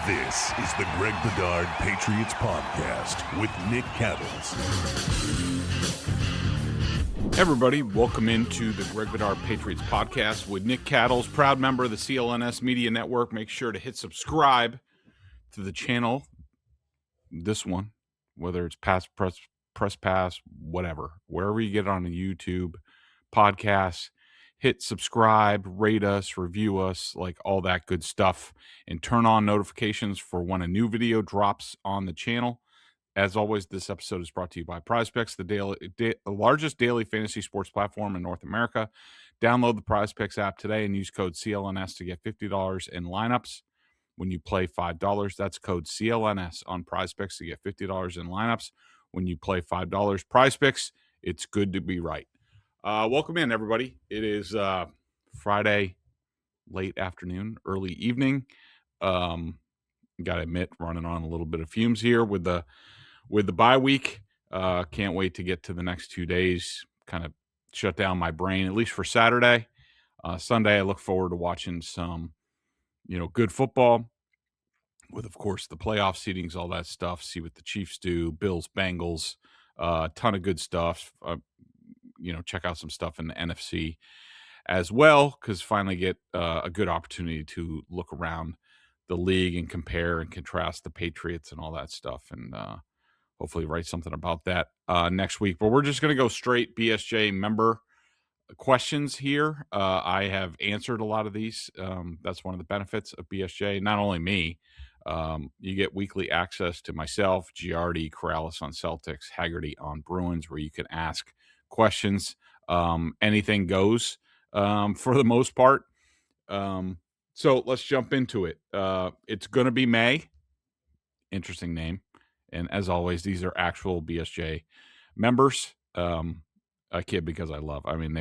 This is the Greg Bedard Patriots Podcast with Nick Cattles. Everybody, welcome into the Greg Bedard Patriots Podcast with Nick Cattles, proud member of the CLNS Media Network. Make sure to hit subscribe to the channel, this one, whether it's press pass, whatever, wherever you get it on the YouTube podcast. Hit subscribe, rate us, review us, like all that good stuff, and turn on notifications for when a new video drops on the channel. As always, this episode is brought to you by PrizePicks, the largest daily fantasy sports platform in North America. Download the PrizePicks app today and use code CLNS to get $50 in lineups when you play $5. That's code CLNS on PrizePicks to get $50 in lineups when you play $5. PrizePicks, it's good to be right. Welcome in, everybody. It is Friday, late afternoon, early evening. Got to admit, running on a little bit of fumes here with the bye week. Can't wait to get to the next 2 days. Kind of shut down my brain, at least for Saturday. Sunday, I look forward to watching some, good football with, of course, the playoff seedings, all that stuff. See what the Chiefs do, Bills, Bengals, a ton of good stuff. Check out some stuff in the NFC as well, because finally get a good opportunity to look around the league and compare and contrast the Patriots and all that stuff, and hopefully write something about that next week. But we're just going to go straight BSJ member questions here. I have answered a lot of these. That's one of the benefits of BSJ. Not only me, you get weekly access to myself, Giardi, Corrales on Celtics, Haggerty on Bruins, where you can ask questions. Anything goes for the most part. So let's jump into it. It's going to be Maye. Interesting name. And as always, these are actual BSJ members. I kid because I love. I mean,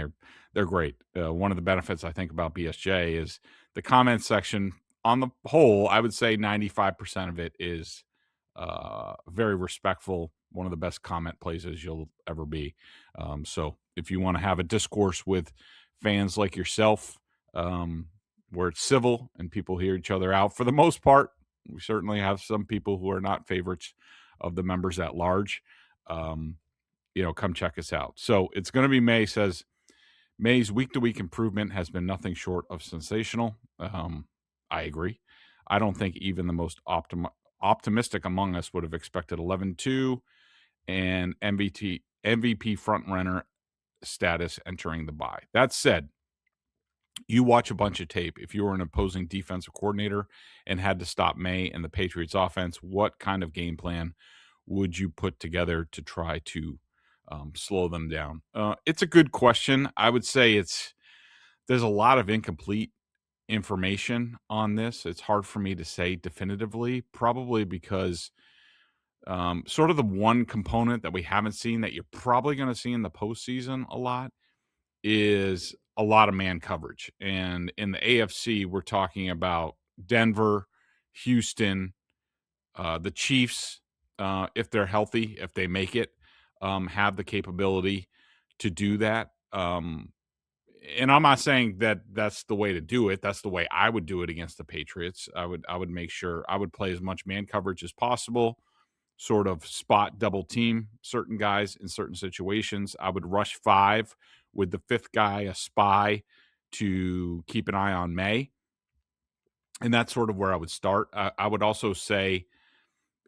they're great. One of the benefits I think about BSJ is the comment section. On the whole, I would say 95% of it is very respectful. One of the best comment places you'll ever be. So if you want to have a discourse with fans like yourself, where it's civil and people hear each other out, for the most part, we certainly have some people who are not favorites of the members at large. Come check us out. So it's going to be Maye. Says Maye's week-to-week improvement has been nothing short of sensational. I agree. I don't think even the most optimistic among us would have expected 11-2 and MVP frontrunner status entering the bye. That said, you watch a bunch of tape. If you were an opposing defensive coordinator and had to stop Maye and the Patriots offense, what kind of game plan would you put together to try to slow them down? It's a good question. I would say there's a lot of incomplete information on this. It's hard for me to say definitively, probably because sort of the one component that we haven't seen that you're probably going to see in the postseason a lot is a lot of man coverage. And in the AFC, we're talking about Denver, Houston, the Chiefs, if they're healthy, if they make it, have the capability to do that. And I'm not saying that that's the way to do it. That's the way I would do it against the Patriots. I would make sure I would play as much man coverage as possible, sort of spot double team certain guys in certain situations. I would rush 5 with the 5th guy, a spy, to keep an eye on Maye. And that's sort of where I would start. I would also say,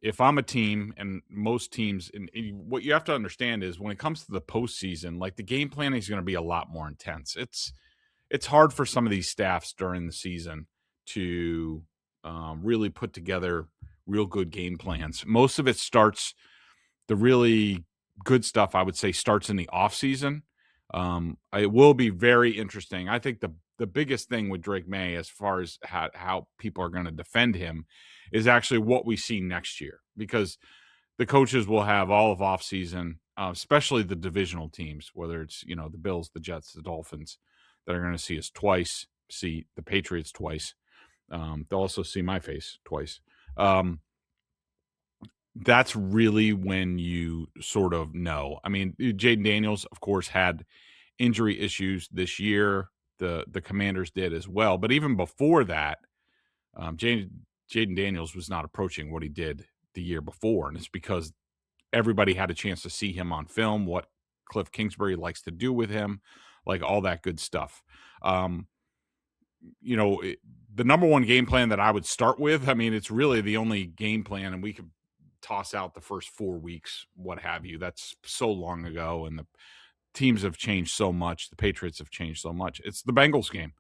if I'm a team, and most teams, and what you have to understand is when it comes to the postseason, like the game planning is going to be a lot more intense. It's hard for some of these staffs during the season to really put together real good game plans. Most of it starts, the really good stuff, I would say, starts in the off season. It will be very interesting. I think the biggest thing with Drake Maye, as far as how people are going to defend him, is actually what we see next year, because the coaches will have all of offseason, especially the divisional teams, whether it's, the Bills, the Jets, the Dolphins, that are going to see us twice, see the Patriots twice. They'll also see my face twice. That's really when you sort of know. I mean, Jaden Daniels, of course, had injury issues this year. The Commanders did as well. But even before that, Jaden Jaden Daniels was not approaching what he did the year before, and it's because everybody had a chance to see him on film, what Cliff Kingsbury likes to do with him, like all that good stuff. The number one game plan that I would start with, I mean, it's really the only game plan, and we could toss out the first 4 weeks, what have you. That's so long ago, and the teams have changed so much. The Patriots have changed so much. It's the Bengals game.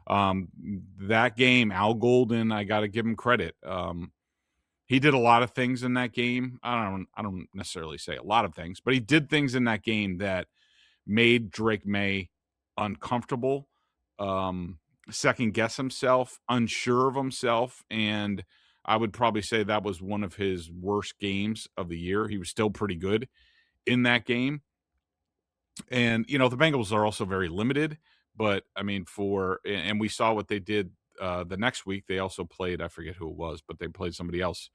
That game, Al Golden, I got to give him credit. He did a lot of things in that game. I don't necessarily say a lot of things, but he did things in that game that made Drake Maye uncomfortable, second guess himself, unsure of himself, and I would probably say that was one of his worst games of the year. He was still pretty good in that game. And, the Bengals are also very limited, but I mean, and we saw what they did the next week. They also played, I forget who it was, but they played somebody else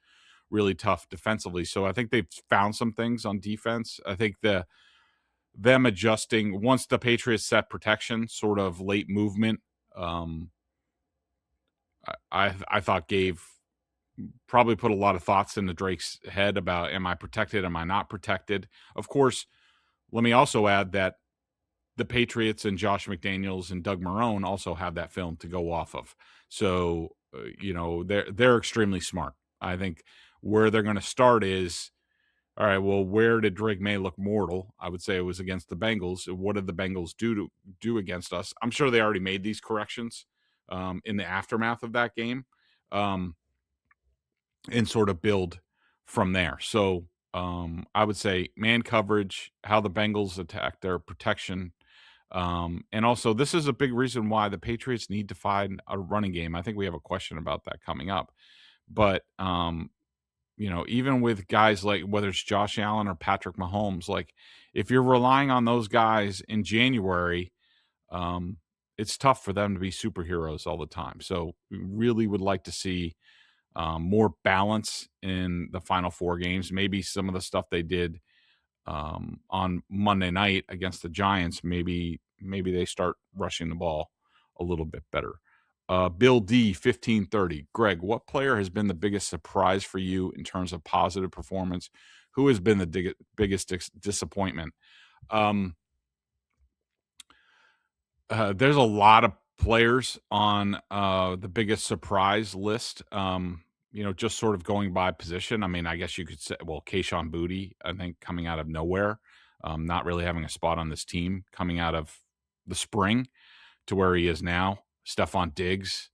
really tough defensively. So I think they've found some things on defense. I think them adjusting once the Patriots set protection, sort of late movement, I thought probably put a lot of thoughts into Drake's head about, am I protected? Am I not protected? Of course, let me also add that the Patriots and Josh McDaniels and Doug Marrone also have that film to go off of. So, they're extremely smart. I think where they're going to start is, all right, well, where did Drake Maye look mortal? I would say it was against the Bengals. What did the Bengals do against us? I'm sure they already made these corrections in the aftermath of that game, and sort of build from there. So I would say man coverage, how the Bengals attack their protection. And also, this is a big reason why the Patriots need to find a running game. I think we have a question about that coming up. But, even with guys like whether it's Josh Allen or Patrick Mahomes, like if you're relying on those guys in January, it's tough for them to be superheroes all the time. So we really would like to see more balance in the final 4 games. Maybe some of the stuff they did on Monday night against the Giants, maybe they start rushing the ball a little bit better. Bill D, 1530. Greg, what player has been the biggest surprise for you in terms of positive performance? Who has been the biggest disappointment? There's a lot of players on the biggest surprise list. Just sort of going by position. I mean, I guess you could say, well, Kayshon Boutte, I think, coming out of nowhere, not really having a spot on this team, coming out of the spring to where he is now. Stephon Diggs,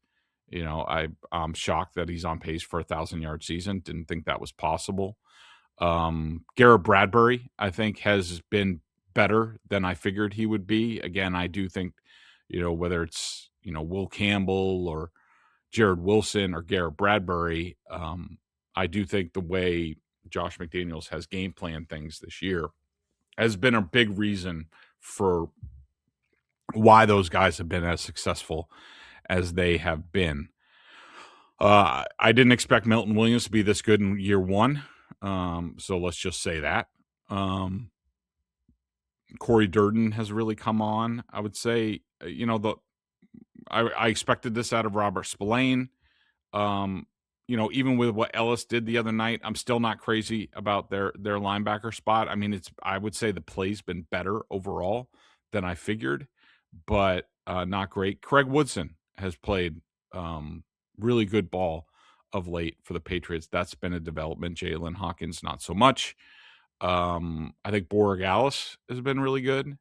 I'm shocked that he's on pace for a 1,000-yard season. Didn't think that was possible. Garrett Bradbury, I think, has been better than I figured he would be. Again, I do think, whether it's, Will Campbell or Jared Wilson or Garrett Bradbury, I do think the way Josh McDaniels has game planned things this year has been a big reason for why those guys have been as successful as they have been. I didn't expect Milton Williams to be this good in year 1. So let's just say that. Corey Durden has really come on. I would say, I expected this out of Robert Spillane. Even with what Ellis did the other night, I'm still not crazy about their linebacker spot. I mean, I would say the play's been better overall than I figured, but not great. Craig Woodson has played really good ball of late for the Patriots. That's been a development. Jalen Hawkins, not so much. I think Borregales has been really good.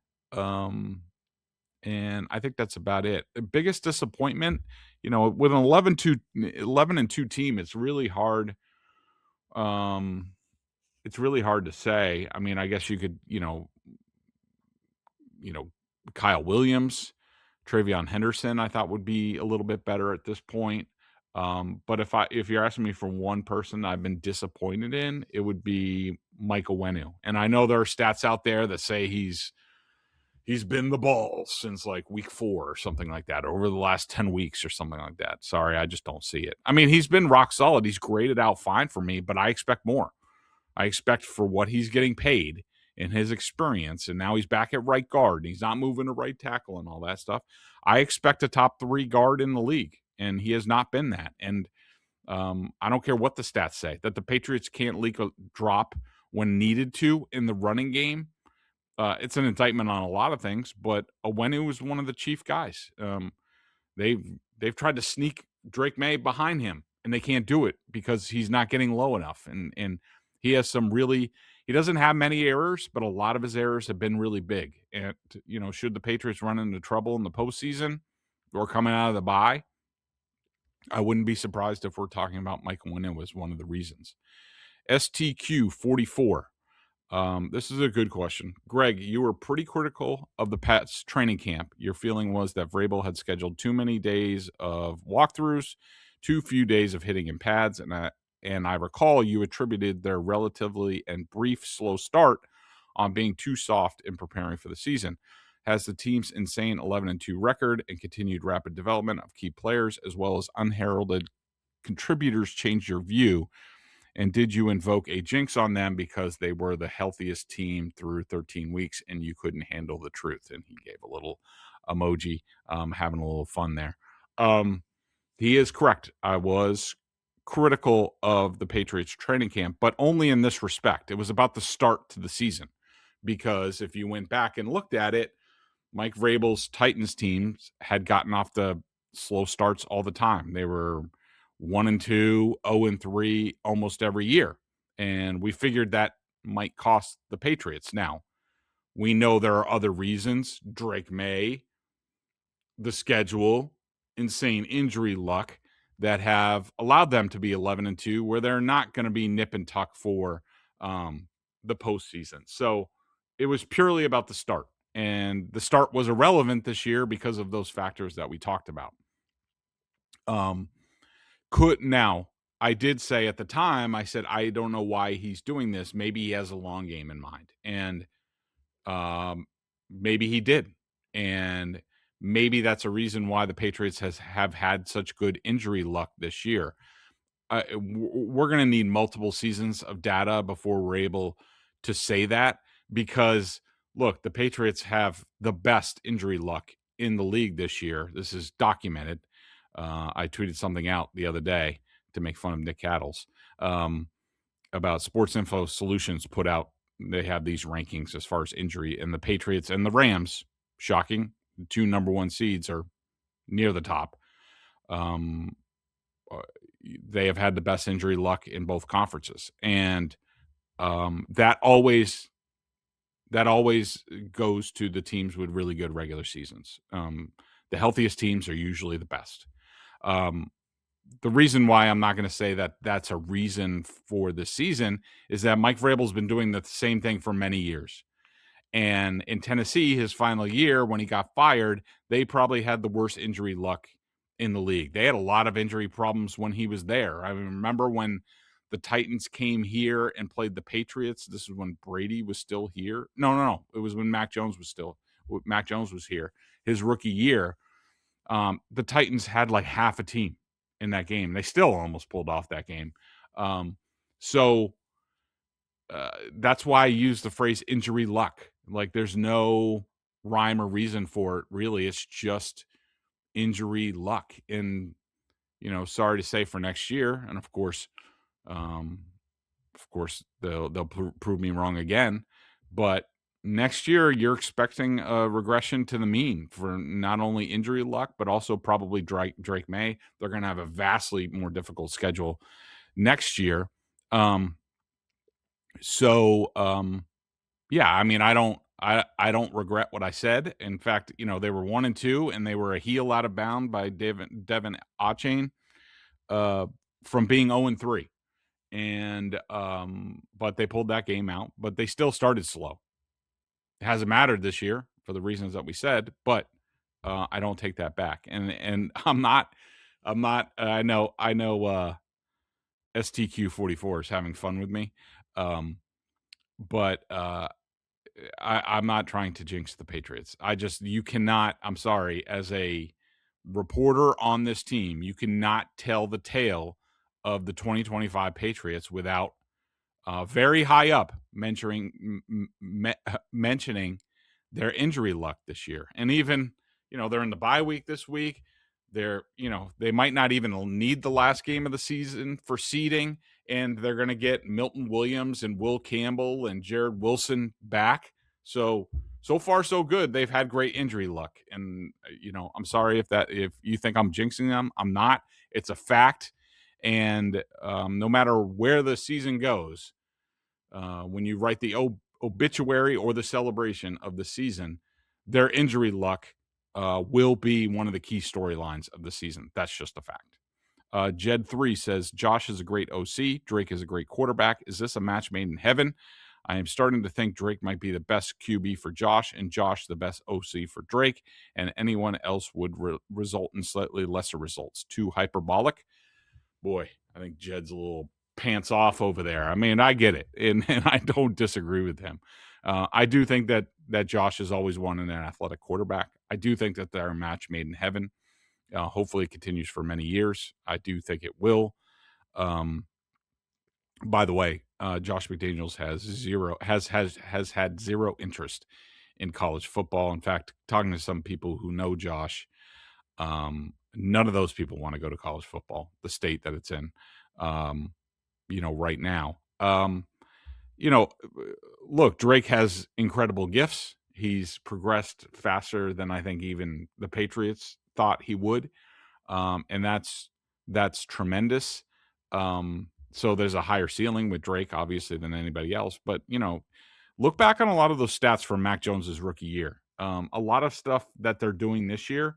And I think that's about it. The biggest disappointment, with an 11-2 team, it's really hard. It's really hard to say. I mean, I guess you could, Kyle Williams, Travion Henderson, I thought would be a little bit better at this point. But if you're asking me for one person I've been disappointed in, it would be Mike Onwenu. And I know there are stats out there that say he's been the ball since like week 4 or something like that, or over the last 10 weeks or something like that. Sorry, I just don't see it. I mean, he's been rock solid. He's graded out fine for me, but I expect more. I expect for what he's getting paid in his experience, and now he's back at right guard, and he's not moving to right tackle and all that stuff. I expect a top 3 guard in the league, and he has not been that. And I don't care what the stats say, that the Patriots can't leak a drop when needed to in the running game. It's an indictment on a lot of things, but Onwenu was one of the chief guys. They've tried to sneak Drake Maye behind him, and they can't do it because he's not getting low enough. And he has some really – he doesn't have many errors, but a lot of his errors have been really big. And, should the Patriots run into trouble in the postseason or coming out of the bye, I wouldn't be surprised if we're talking about Mike Onwenu as one of the reasons. STQ 44. This is a good question. Greg, you were pretty critical of the Pats training camp. Your feeling was that Vrabel had scheduled too many days of walkthroughs, too few days of hitting in pads, and I recall you attributed their relatively and brief slow start on being too soft in preparing for the season. Has the team's insane 11-2 record and continued rapid development of key players as well as unheralded contributors changed your view? And did you invoke a jinx on them because they were the healthiest team through 13 weeks and you couldn't handle the truth? And he gave a little emoji, having a little fun there. He is correct. I was critical of the Patriots training camp, but only in this respect. It was about the start to the season, because if you went back and looked at it, Mike Vrabel's Titans teams had gotten off the slow starts all the time. They were 1-2, 0-3 almost every year. And we figured that might cost the Patriots. Now, we know there are other reasons. Drake Maye, the schedule, insane injury luck that have allowed them to be 11-2, where they're not going to be nip and tuck for the postseason. So it was purely about the start. And the start was irrelevant this year because of those factors that we talked about. Now, I did say at the time, I said, I don't know why he's doing this. Maybe he has a long game in mind. And maybe he did. And maybe that's a reason why the Patriots have had such good injury luck this year. We're going to need multiple seasons of data before we're able to say that, because, look, the Patriots have the best injury luck in the league this year. This is documented. I tweeted something out the other day to make fun of Nick Cattles about Sports Info Solutions put out. They have these rankings as far as injury, and the Patriots and the Rams, shocking, the two number one seeds are near the top. They have had the best injury luck in both conferences. And that always goes to the teams with really good regular seasons. The healthiest teams are usually the best. The reason why I'm not going to say that that's a reason for the season is that Mike Vrabel's been doing the same thing for many years. And in Tennessee, his final year, when he got fired, they probably had the worst injury luck in the league. They had a lot of injury problems when he was there. I remember when the Titans came here and played the Patriots. This is when Brady was still here. No. It was when Mac Jones was here, his rookie year. The Titans had like half a team in that game. They still almost pulled off that game. So that's why I use the phrase injury luck. Like, there's no rhyme or reason for it, really. It's just injury luck. And, sorry to say for next year. And of course, they'll prove me wrong again. But next year, you're expecting a regression to the mean for not only injury luck, but also probably Drake Maye. They're going to have a vastly more difficult schedule next year. Yeah, I mean, I don't regret what I said. In fact, they were 1-2 and they were a heel out of bound by Devin Achane from being 0-3. And but they pulled that game out, but they still started slow. It hasn't mattered this year for the reasons that we said, but I don't take that back. And I'm not I know STQ 44 is having fun with me. But I'm not trying to jinx the Patriots. You cannot, I'm sorry, as a reporter on this team, you cannot tell the tale of the 2025 Patriots without very high up mentioning their injury luck this year. And even, they're in the bye week this week. They might not even need the last game of the season for seeding, and they're going to get Milton Williams and Will Campbell and Jared Wilson back. So far so good. They've had great injury luck, and I'm sorry if you think I'm jinxing them. I'm not. It's a fact, and no matter where the season goes, when you write the obituary or the celebration of the season, their injury luck will be one of the key storylines of the season. That's just a fact. Jed3 says, Josh is a great OC. Drake is a great quarterback. Is this a match made in heaven? I am starting to think Drake might be the best QB for Josh and Josh the best OC for Drake, and anyone else would result in slightly lesser results. Too hyperbolic? Boy, I think Jed's a little pants off over there. I mean, I get it, and I don't disagree with him. I do think that Josh has always wanted an athletic quarterback. I do think that they're a match made in heaven. Hopefully it continues for many years. I do think it will. By the way, Josh McDaniels has had zero interest in college football. In fact, talking to some people who know Josh, none of those people want to go to college football, the state that it's in, right now. Look, Drake has incredible gifts. He's progressed faster than I think even the Patriots thought he would. And that's tremendous. So there's a higher ceiling with Drake, obviously, than anybody else. But, look back on a lot of those stats from Mac Jones's rookie year. A lot of stuff that they're doing this year,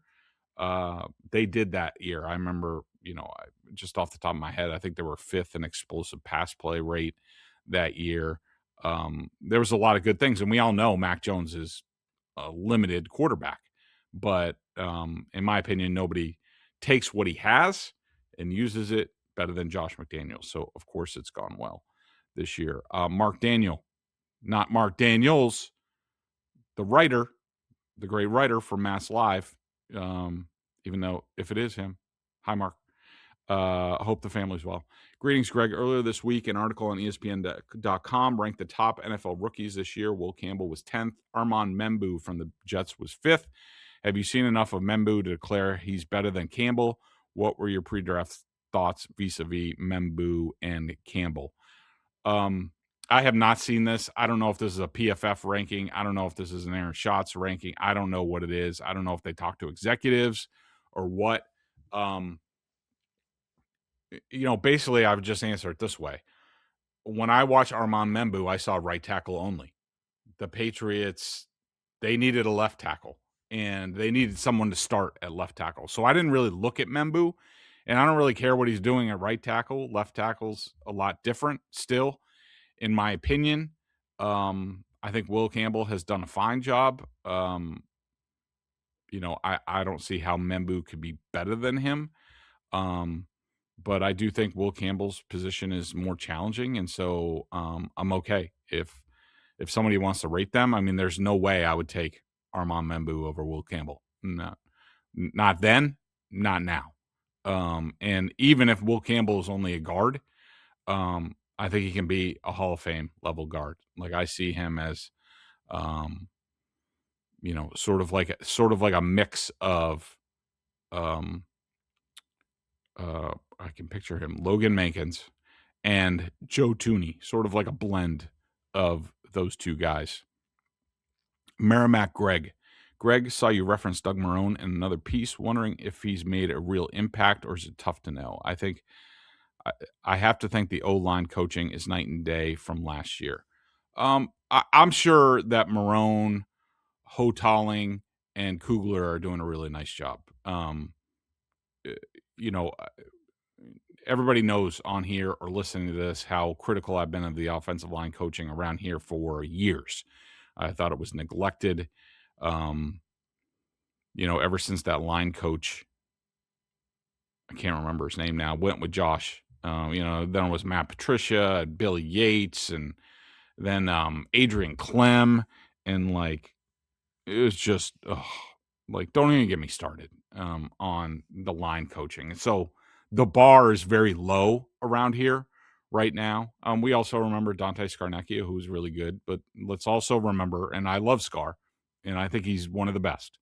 they did that year. I remember, just off the top of my head, I think they were fifth in explosive pass play rate that year. There was a lot of good things. And we all know Mac Jones is a limited quarterback. But in my opinion, nobody takes what he has and uses it better than Josh McDaniels. So, of course, it's gone well this year. Mark Daniel, not Mark Daniels, the writer, the great writer for Mass Live, even though if it is him. Hi, Mark. I hope the family's well. Greetings, Greg. Earlier this week, an article on ESPN.com ranked the top NFL rookies this year. Will Campbell was 10th. Armand Membou from the Jets was 5th. Have you seen enough of Membou to declare he's better than Campbell? What were your pre-draft thoughts vis-a-vis Membou and Campbell? I have not seen this. I don't know if this is a PFF ranking. I don't know if this is an Aaron Schatz ranking. I don't know what it is. I don't know if they talk to executives or what. Basically, I would just answer it this way. When I watched Armand Membou, I saw right tackle only. The Patriots, they needed a left tackle, and they needed someone to start at left tackle. So I didn't really look at Membou, and I don't really care what he's doing at right tackle. Left tackle's a lot different still, in my opinion. I think Will Campbell has done a fine job. I don't see how Membou could be better than him. But I do think Will Campbell's position is more challenging, and so I'm okay if somebody wants to rate them. I mean, there's no way I would take Armand Membou over Will Campbell. No, not then, not now. And even if Will Campbell is only a guard, I think he can be a Hall of Fame level guard. Like I see him as, sort of like a mix of, I can picture him, Logan Mankins and Joe Tooney, sort of like a blend of those two guys. Merrimack Greg. Greg, saw you reference Doug Marrone in another piece, wondering if he's made a real impact or is it tough to know? I think I have to think the O-line coaching is night and day from last year. I'm sure that Marrone, Hotaling, and Kugler are doing a really nice job. Everybody knows on here or listening to this how critical I've been of the offensive line coaching around here for years. I thought it was neglected. Ever since that line coach, I can't remember his name now, went with Josh. Then it was Matt Patricia and Billy Yates and then Adrian Clem. And it was just, don't even get me started on the line coaching. And so the bar is very low around here right now. We also remember Dante Scarnecchia, who was really good, but let's also remember, and I love Scar, and I think he's one of the best.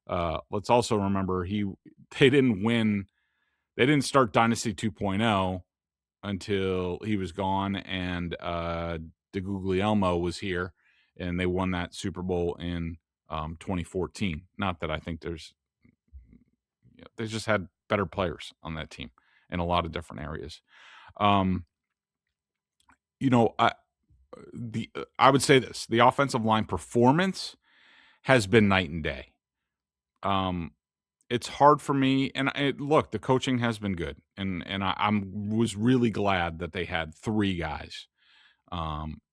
let's also remember they didn't start Dynasty 2.0 until he was gone and DeGuglielmo was here, and they won that Super Bowl in 2014. Not that I think they just had better players on that team in a lot of different areas. I would say this: the offensive line performance has been night and day. It's hard for me, and look, the coaching has been good, and I was really glad that they had 3 guys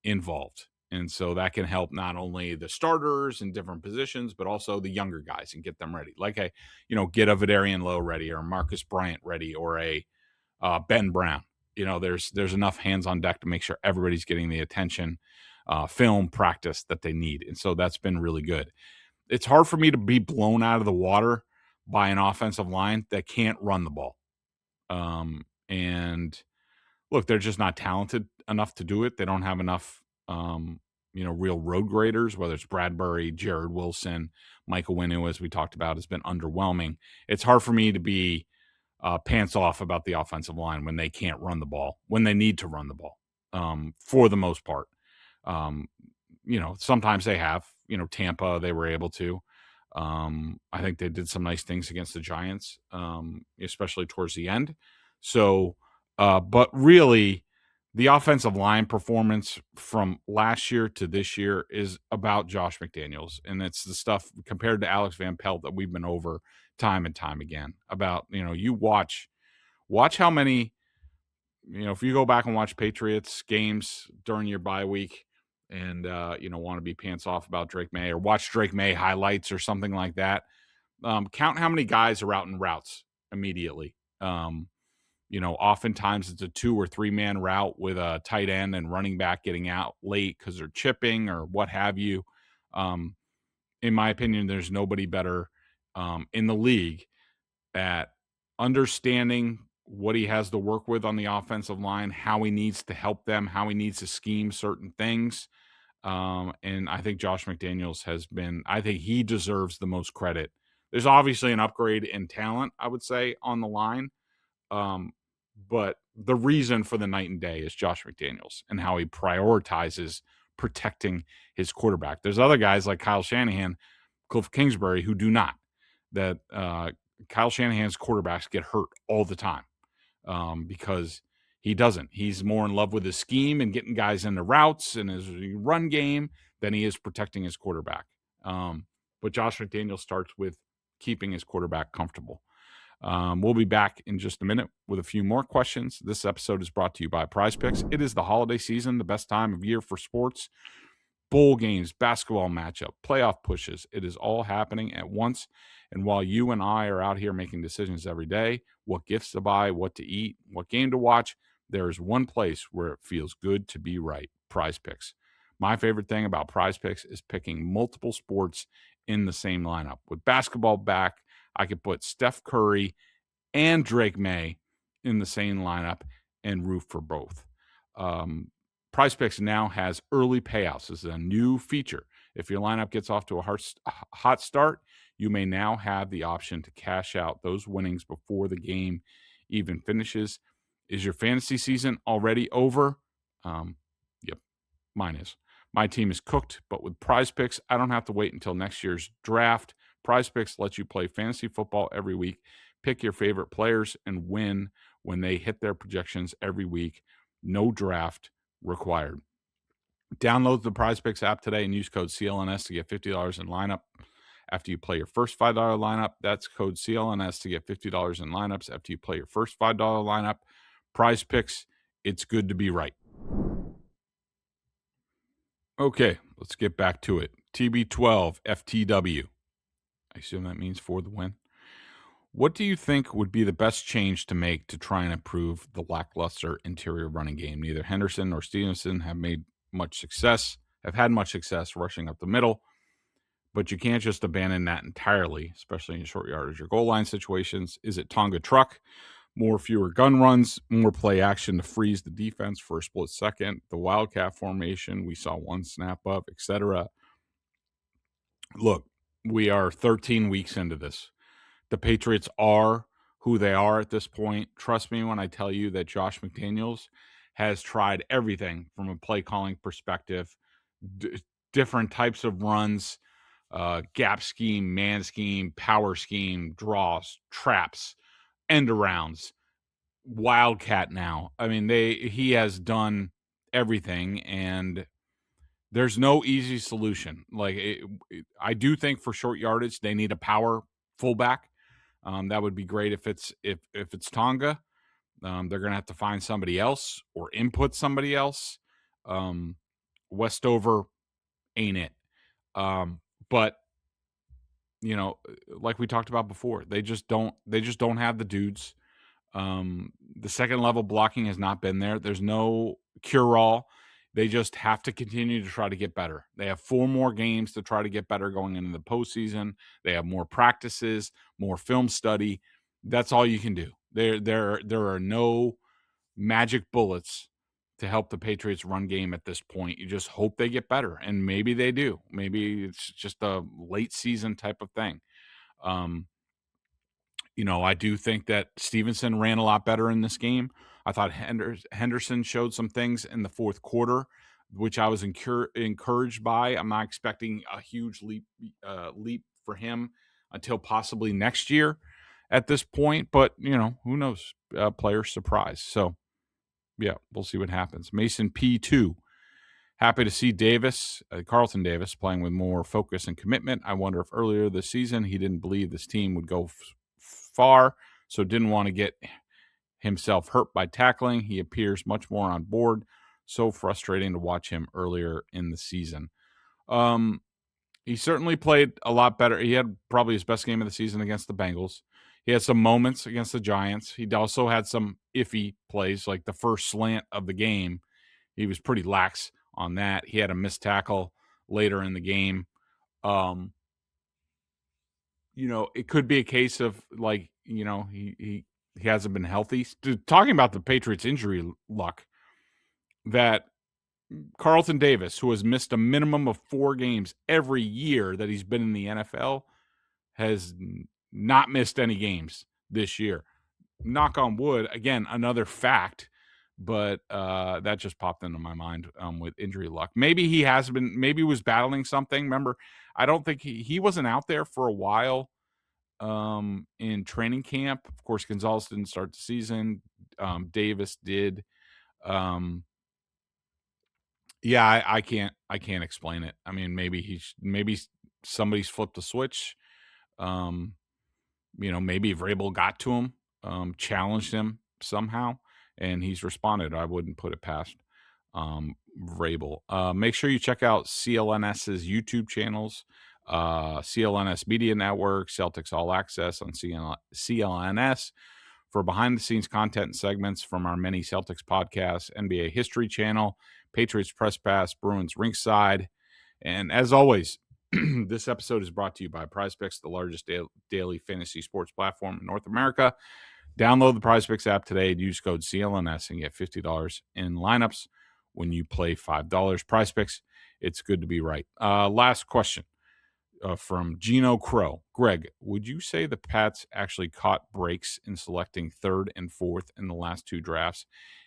involved, and so that can help not only the starters in different positions, but also the younger guys and get them ready. Like get a Vidarian Lowe ready, or Marcus Bryant ready, or a Ben Brown. There's enough hands on deck to make sure everybody's getting the attention, film, practice that they need, and so that's been really good. It's hard for me to be blown out of the water by an offensive line that can't run the ball. And look, they're just not talented enough to do it. They don't have enough, real road graders, whether it's Bradbury, Jared Wilson, Michael Winu, as we talked about, has been underwhelming. It's hard for me to be pants off about the offensive line when they can't run the ball, when they need to run the ball, for the most part. Sometimes they have, Tampa, they were able to. I think they did some nice things against the Giants, especially towards the end. So, but really, the offensive line performance from last year to this year is about Josh McDaniels. And it's the stuff compared to Alex Van Pelt that we've been over time and time again about, you watch how many, if you go back and watch Patriots games during your bye week, and want to be pants off about Drake Maye, or watch Drake Maye highlights or something like that, count how many guys are out in routes immediately. Oftentimes it's a 2 or 3 man route with a tight end and running back getting out late because they're chipping or what have you. In my opinion, there's nobody better in the league at understanding what he has to work with on the offensive line, how he needs to help them, how he needs to scheme certain things. And I think Josh McDaniels I think he deserves the most credit. There's obviously an upgrade in talent, I would say, on the line. But the reason for the night and day is Josh McDaniels and how he prioritizes protecting his quarterback. There's other guys like Kyle Shanahan, Cliff Kingsbury, who do not. That Kyle Shanahan's quarterbacks get hurt all the time. Because he doesn't. He's more in love with his scheme and getting guys into routes and his run game than he is protecting his quarterback. But Josh McDaniels starts with keeping his quarterback comfortable. We'll be back in just a minute with a few more questions. This episode is brought to you by PrizePicks. It is the holiday season, the best time of year for sports. Bowl games, basketball matchup, playoff pushes. It is all happening at once. And while you and I are out here making decisions every day, what gifts to buy, what to eat, what game to watch, there is one place where it feels good to be right: PrizePicks. My favorite thing about PrizePicks is picking multiple sports in the same lineup. With basketball back, I could put Steph Curry and Drake Maye in the same lineup and root for both. PrizePicks now has early payouts. This is a new feature. If your lineup gets off to a hot start, you may now have the option to cash out those winnings before the game even finishes. Is your fantasy season already over? Yep, mine is. My team is cooked, but with PrizePicks, I don't have to wait until next year's draft. PrizePicks lets you play fantasy football every week, pick your favorite players, and win when they hit their projections every week. No draft required. Download the PrizePicks app today and use code CLNS to get $50 in lineup. After you play your first $5 lineup, that's code CLNS to get $50 in lineups. After you play your first $5 lineup, PrizePicks, it's good to be right. Okay, let's get back to it. TB12 FTW. I assume that means for the win. What do you think would be the best change to make to try and improve the lackluster interior running game? Neither Henderson nor Stevenson have had much success rushing up the middle, but you can't just abandon that entirely, especially in short yardage or goal line situations. Is it Tonga truck? Fewer gun runs, more play action to freeze the defense for a split second, the wildcat formation we saw one snap up, etc. Look, We are 13 weeks into this. The Patriots are who they are at this point. Trust me when I tell you that Josh McDaniels has tried everything from a play calling perspective, different types of runs, gap scheme, man scheme, power scheme, draws, traps, end arounds, wildcat now. I mean, he has done everything, and there's no easy solution. I do think for short yardage they need a power fullback. That would be great if it's Tonga. They're going to have to find somebody else or input somebody else. Westover ain't it. But like we talked about before, they just don't have the dudes. The second level blocking has not been there. There's no cure-all. They just have to continue to try to get better. They have 4 more games to try to get better going into the postseason. They have more practices, more film study. That's all you can do. There are no magic bullets to help the Patriots run game at this point. You just hope they get better, and maybe they do. Maybe it's just a late season type of thing. I do think that Stevenson ran a lot better in this game. I thought Henderson showed some things in the fourth quarter, which I was encouraged by. I'm not expecting a huge leap for him until possibly next year at this point. But, who knows? Player surprise. So, yeah, we'll see what happens. Mason P2. Happy to see Carlton Davis, playing with more focus and commitment. I wonder if earlier this season he didn't believe this team would go far, so didn't want to get himself hurt by tackling. He appears much more on board. So frustrating to watch him earlier in the season. He certainly played a lot better. He had probably his best game of the season against the Bengals. He had some moments against the Giants. He also had some iffy plays, like the first slant of the game. He was pretty lax on that. He had a missed tackle later in the game. It could be a case of he hasn't been healthy. Talking about the Patriots' injury luck, that Carlton Davis, who has missed a minimum of 4 games every year that he's been in the NFL, has not missed any games this year. Knock on wood. Again, another fact. But that just popped into my mind with injury luck. Maybe he was battling something. Remember, I don't think he wasn't out there for a while in training camp. Of course, Gonzalez didn't start the season. Davis did. I can't explain it. I mean, maybe somebody's flipped a switch. Maybe Vrabel got to him, challenged him somehow, and he's responded. I wouldn't put it past Vrabel. Make sure you check out CLNS's YouTube channels, CLNS Media Network, Celtics All Access on CLNS for behind-the-scenes content and segments from our many Celtics podcasts, NBA History Channel, Patriots Press Pass, Bruins Ringside. And as always, this episode is brought to you by PrizePicks, the largest daily fantasy sports platform in North America. Download the PrizePicks app today and use code CLNS and get $50 in lineups when you play $5. PrizePicks, it's good to be right. Last question from Gino Crow. Greg, would you say the Pats actually caught breaks in selecting 3rd and 4th in the last 2 drafts,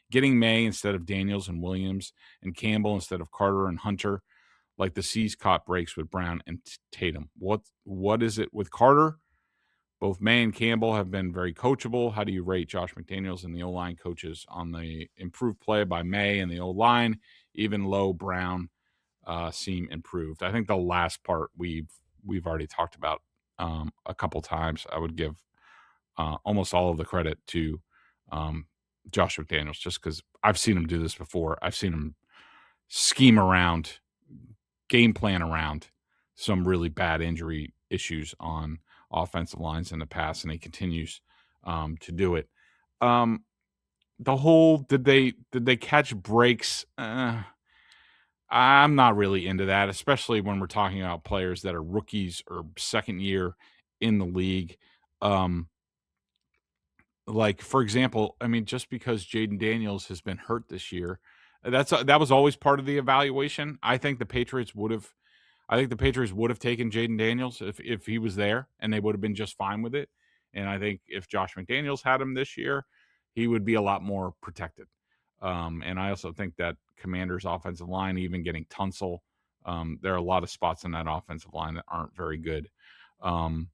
getting Maye instead of Daniels and Williams, and Campbell instead of Carter and Hunter, like the C's caught breaks with Brown and Tatum? What is it with Carter? Both Maye and Campbell have been very coachable. How do you rate Josh McDaniels and the O-line coaches on the improved play by Maye and the O-line? Even Lowe, Brown seem improved. I think the last part we've already talked about a couple times. I would give almost all of the credit to Josh McDaniels, just because I've seen him do this before. I've seen him scheme around, game plan around some really bad injury issues on offensive lines in the past, and he continues to do it. The whole did they catch breaks? I'm not really into that, especially when we're talking about players that are rookies or second year in the league. Like, for example, I mean, just because Jaden Daniels has been hurt this year, that was always part of the evaluation. I think the Patriots would have. I think the Patriots would have taken Jaden Daniels if he was there, and they would have been just fine with it. And I think if Josh McDaniels had him this year, he would be a lot more protected. And I also think that Commanders' offensive line, even getting Tunsil, there are a lot of spots in that offensive line that aren't very good. So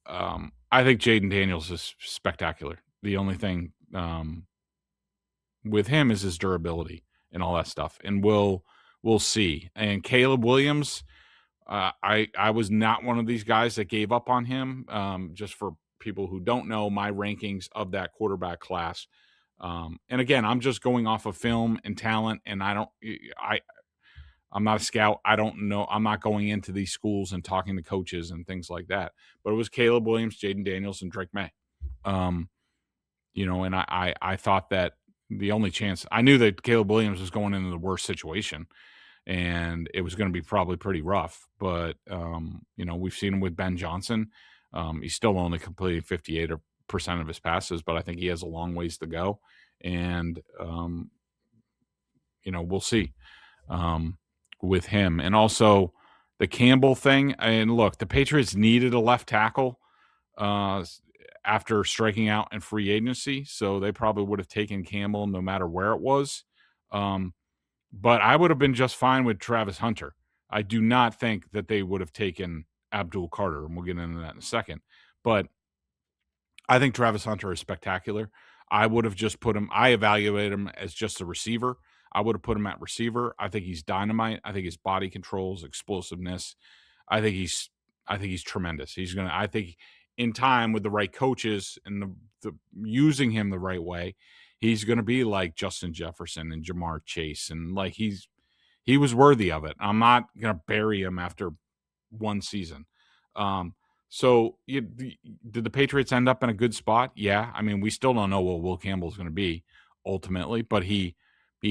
I think Jaden Daniels is spectacular. The only thing with him is his durability and all that stuff. And we'll see. And Caleb Williams, I was not one of these guys that gave up on him. Just for people who don't know my rankings of that quarterback class. And again, I'm just going off of film and talent, and I'm not a scout. I don't know. I'm not going into these schools and talking to coaches and things like that. But it was Caleb Williams, Jaden Daniels, and Drake Maye. And I thought that the only chance – I knew that Caleb Williams was going into the worst situation, and it was going to be probably pretty rough. But, we've seen him with Ben Johnson. He's still only completing 58% of his passes, but I think he has a long ways to go. And, we'll see with him. And also the Campbell thing. And look, the Patriots needed a left tackle after striking out in free agency. So they probably would have taken Campbell no matter where it was. But I would have been just fine with Travis Hunter. I do not think that they would have taken Abdul Carter, and we'll get into that in a second. But I think Travis Hunter is spectacular. I would have just put him – I evaluate him as just a receiver. I would have put him at receiver. I think he's dynamite. I think his body controls, explosiveness. I think he's tremendous. I think in time with the right coaches and the using him the right way, he's going to be like Justin Jefferson and Jamar Chase. And like he was worthy of it. I'm not going to bury him after one season. So did the Patriots end up in a good spot? Yeah. I mean, we still don't know what Will Campbell is going to be ultimately, but he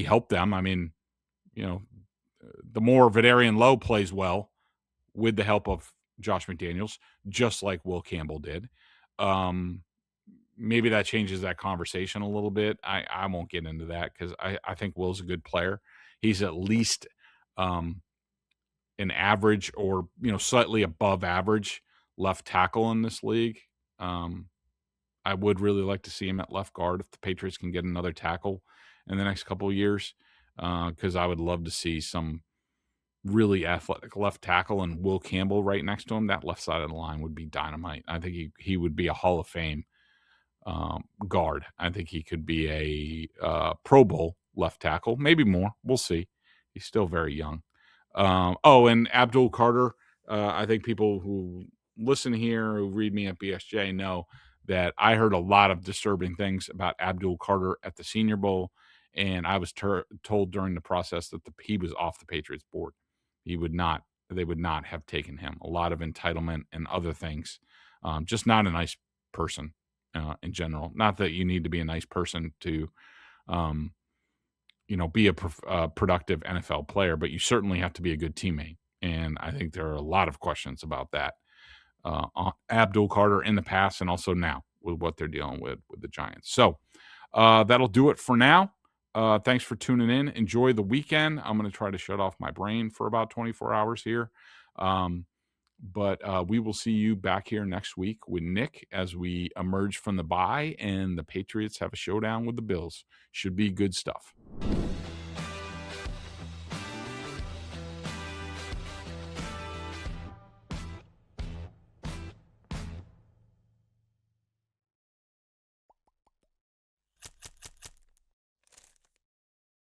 helped them. I mean, the more Vidarian Lowe plays well with the help of Josh McDaniels, just like Will Campbell did, maybe that changes that conversation a little bit. I won't get into that because I think Will's a good player. He's at least an average or, slightly above average left tackle in this league. I would really like to see him at left guard if the Patriots can get another tackle in the next couple of years, because I would love to see some really athletic left tackle and Will Campbell right next to him. That left side of the line would be dynamite. I think he would be a Hall of Fame guard. I think he could be a Pro Bowl left tackle, maybe more. We'll see. He's still very young. And Abdul Carter, I think people who listen here, who read me at BSJ, know that I heard a lot of disturbing things about Abdul Carter at the Senior Bowl, and I was told during the process that he was off the Patriots board. They would not have taken him. A lot of entitlement and other things. Just not a nice person in general. Not that you need to be a nice person to, be a productive NFL player, but you certainly have to be a good teammate. And I think there are a lot of questions about that. Abdul Carter in the past and also now with what they're dealing with the Giants. So that'll do it for now. Thanks for tuning in. Enjoy the weekend. I'm going to try to shut off my brain for about 24 hours here. But we will see you back here next week with Nick as we emerge from the bye and the Patriots have a showdown with the Bills. Should be good stuff.